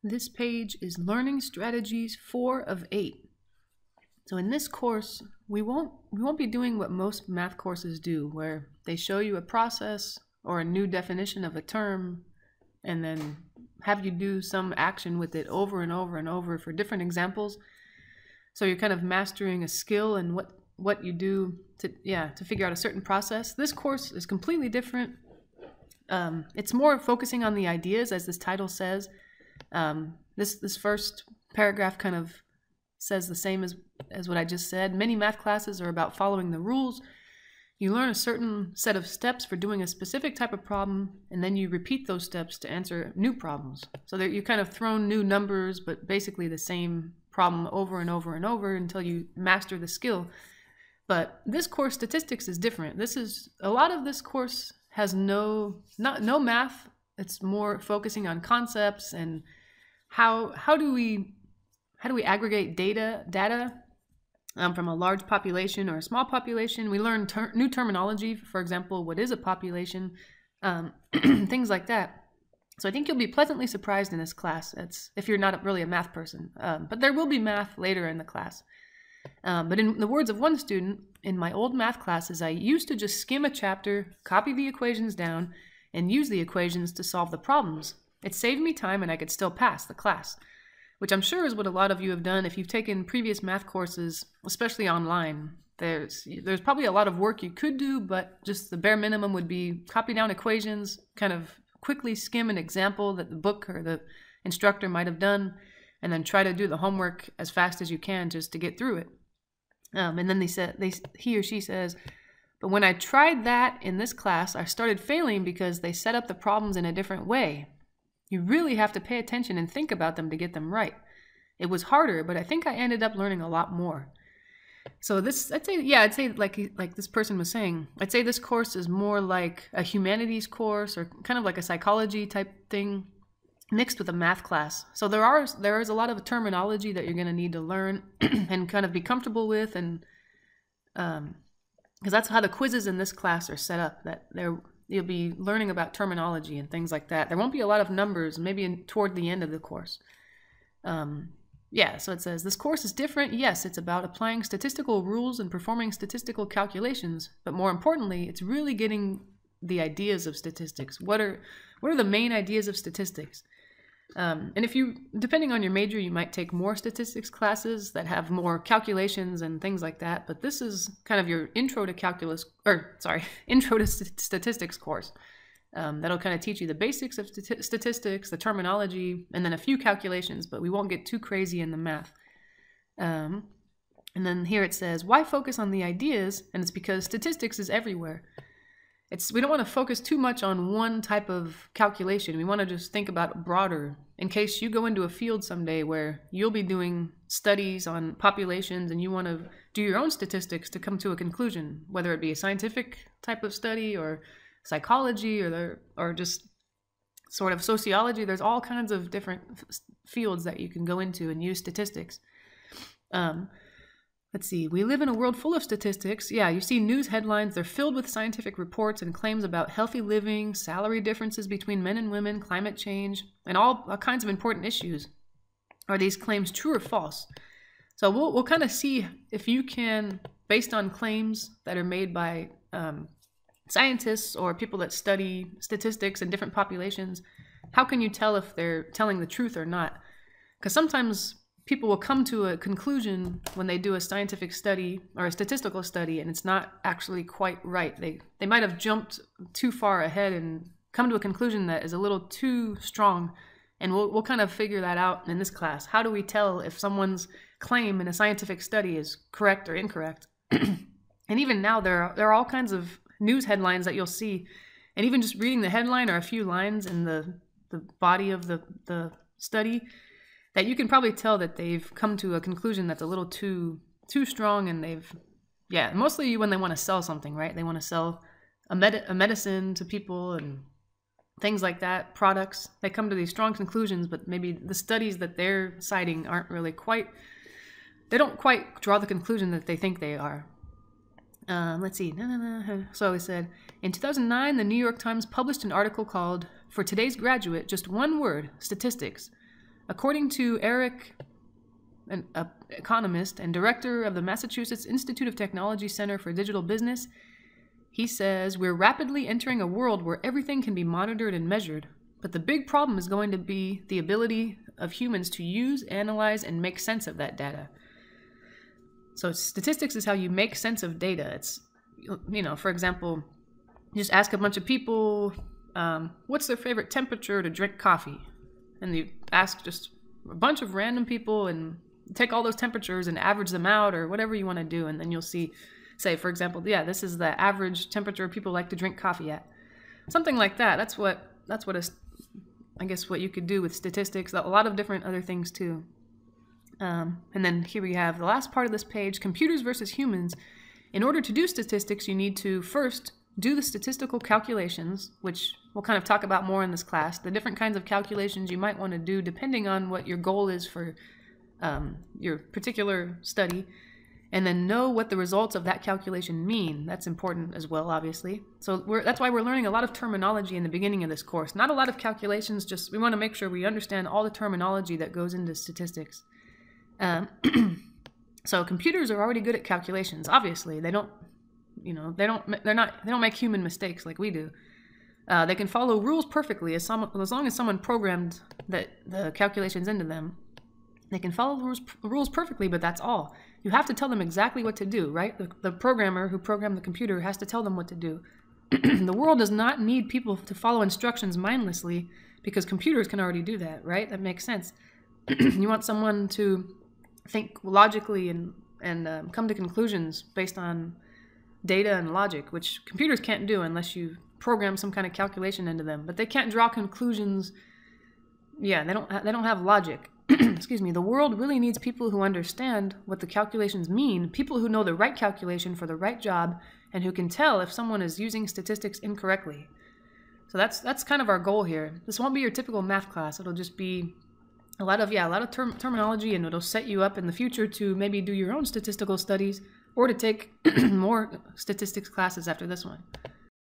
This page is Learning Strategies 4 of 8. So in this course, we won't be doing what most math courses do, where they show you a process or a new definition of a term and then have you do some action with it over and over and over for different examples. So you're kind of mastering a skill and what you do to figure out a certain process. This course is completely different. It's more focusing on the ideas, as this title says. This first paragraph kind of says the same as what I just said. Many math classes are about following the rules. You learn a certain set of steps for doing a specific type of problem, and then you repeat those steps to answer new problems. So you kind of thrown new numbers, but basically the same problem over and over and over until you master the skill. But this course, statistics, is different. A lot of this course has no math. It's more focusing on concepts and how do we aggregate data from a large population or a small population. We learn new terminology, for example, what is a population, things like that. So I think you'll be pleasantly surprised in this class. If you're not really a math person, but there will be math later in the class. But in the words of one student, in my old math classes, I used to just skim a chapter, copy the equations down, and use the equations to solve the problems. It saved me time and I could still pass the class, which I'm sure is what a lot of you have done if you've taken previous math courses, especially online. There's probably a lot of work you could do, but just the bare minimum would be copy down equations, kind of quickly skim an example that the book or the instructor might have done, and then try to do the homework as fast as you can just to get through it. And then he or she says, but when I tried that in this class, I started failing because they set up the problems in a different way. You really have to pay attention and think about them to get them right. It was harder, but I think I ended up learning a lot more. So I'd say like this person was saying, I'd say this course is more like a humanities course or kind of like a psychology type thing mixed with a math class. So there is a lot of terminology that you're going to need to learn and kind of be comfortable with, and because that's how the quizzes in this class are set up, that you'll be learning about terminology and things like that. There won't be a lot of numbers, maybe toward the end of the course. So it says, this course is different. Yes, it's about applying statistical rules and performing statistical calculations, but more importantly, it's really getting the ideas of statistics. What are the main ideas of statistics? And depending on your major, you might take more statistics classes that have more calculations and things like that. But this is kind of your intro to statistics course. That'll kind of teach you the basics of statistics, the terminology, and then a few calculations, but we won't get too crazy in the math. And then here it says, why focus on the ideas? And it's because statistics is everywhere. We don't want to focus too much on one type of calculation. We want to just think about broader, in case you go into a field someday where you'll be doing studies on populations and you want to do your own statistics to come to a conclusion, whether it be a scientific type of study or psychology or just sort of sociology. There's all kinds of different fields that you can go into and use statistics. Let's see, we live in a world full of statistics. Yeah, you see news headlines, they're filled with scientific reports and claims about healthy living, salary differences between men and women, climate change, and all kinds of important issues. Are these claims true or false? So we'll kind of see if you can, based on claims that are made by scientists or people that study statistics in different populations, how can you tell if they're telling the truth or not? Because sometimes people will come to a conclusion when they do a scientific study or a statistical study, and it's not actually quite right. They might have jumped too far ahead and come to a conclusion that is a little too strong, and we'll kind of figure that out in this class. How do we tell if someone's claim in a scientific study is correct or incorrect? And even now, there are all kinds of news headlines that you'll see, and even just reading the headline or a few lines in the body of the study, that you can probably tell that they've come to a conclusion that's a little too strong, and mostly when they want to sell something, right? They want to sell a medicine to people and things like that, products. They come to these strong conclusions, but maybe the studies that they're citing aren't really they don't quite draw the conclusion that they think they are. Let's see. So it said, in 2009, the New York Times published an article called, "For Today's Graduate, Just One Word, Statistics." According to Eric, an economist and director of the Massachusetts Institute of Technology Center for Digital Business, he says, we're rapidly entering a world where everything can be monitored and measured, but the big problem is going to be the ability of humans to use, analyze, and make sense of that data. So statistics is how you make sense of data. It's, you know, for example, you just ask a bunch of people, what's their favorite temperature to drink coffee? And you ask just a bunch of random people and take all those temperatures and average them out or whatever you want to do. And then you'll see, say, for example, yeah, this is the average temperature people like to drink coffee at. Something like that. That's what I guess what you could do with statistics. A lot of different other things too. And then here we have the last part of this page, computers versus humans. In order to do statistics, you need to first do the statistical calculations, which we'll kind of talk about more in this class, the different kinds of calculations you might want to do depending on what your goal is for your particular study, and then know what the results of that calculation mean. That's important as well, obviously. So that's why we're learning a lot of terminology in the beginning of this course. Not a lot of calculations, just we want to make sure we understand all the terminology that goes into statistics. So computers are already good at calculations. Obviously, they don't make human mistakes like we do. They can follow rules perfectly as long as someone programmed the calculations into them. They can follow the rules perfectly, but that's all. You have to tell them exactly what to do, right? The programmer who programmed the computer has to tell them what to do. The world does not need people to follow instructions mindlessly because computers can already do that, right? That makes sense. You want someone to think logically and come to conclusions based on data and logic, which computers can't do unless you program some kind of calculation into them. But they can't draw conclusions. Yeah, they don't have logic. Excuse me. The world really needs people who understand what the calculations mean, people who know the right calculation for the right job, and who can tell if someone is using statistics incorrectly. So that's kind of our goal here. This won't be your typical math class. It'll just be a lot of terminology, and it'll set you up in the future to maybe do your own statistical studies or to take more statistics classes after this one.